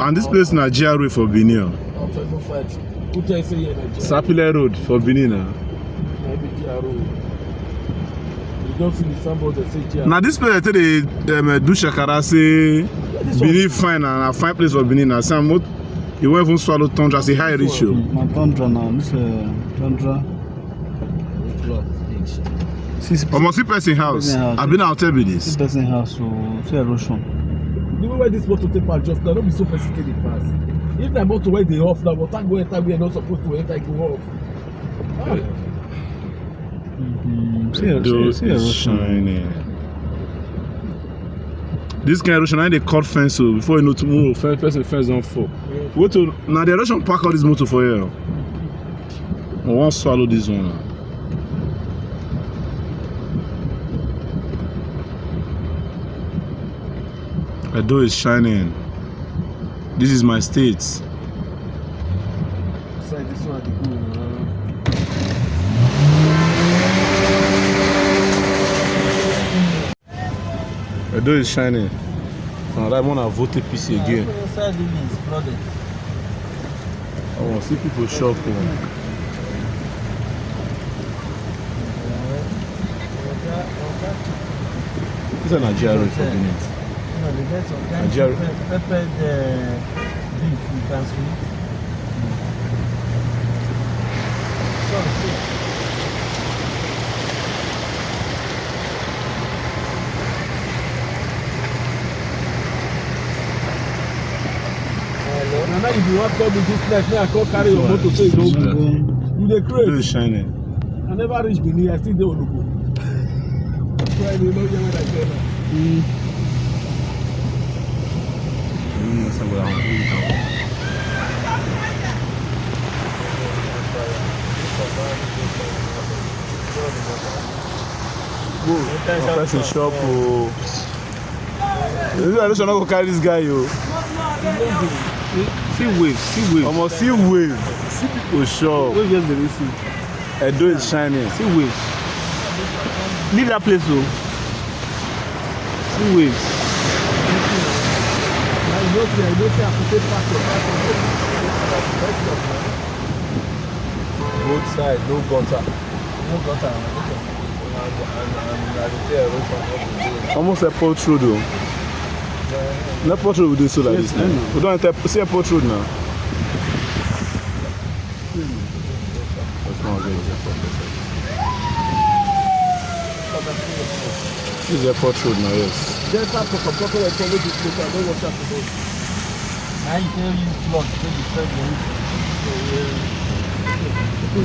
And this place is GRA for Benin. Sapile Road for Benin. Now this place they do shakara say Benin fine and a fine place for Benin. Now some you won't even swallow tundra. Say high rich you. Tundra now. This tundra. Almost 6 person house. I've been out with this. 6 person house, so c'est erosion. The way this motor take part just now, don't be so persistent in pass. If the motor where they off now, water go enter, we are not supposed to enter, go off. See shining. This kind of erosion, they cut fence so before you know tomorrow, fence don't fall. Go to now the erosion park all this motor for you. I won't swallow this one. Edo is shining. This is my state. This one Edo is shining. And I want to vote PC again. I want to see people shop. This is Nigeria for Benin. Nigeria. Pepper the beef you can sweet. Now if you want to come with this place, now I can't carry your motor so you don't go. You dey crazy. Edo is shining. I never reach Benin, I still dey Ologo. So I don't know where I go now. Person shop. I don't know go carry this guy. See wave. Almost see wave. See people shop. Wave just the receipt. Edo is shining. See wave. Leave that place though. See waves. Both sides, no gutter. Almost a port road though. Not port road we do so like this now. We don't see a port road now. This is a port road now, yes. Just have to come to the toilet this place, I don't want that to go. I tell you flood, so you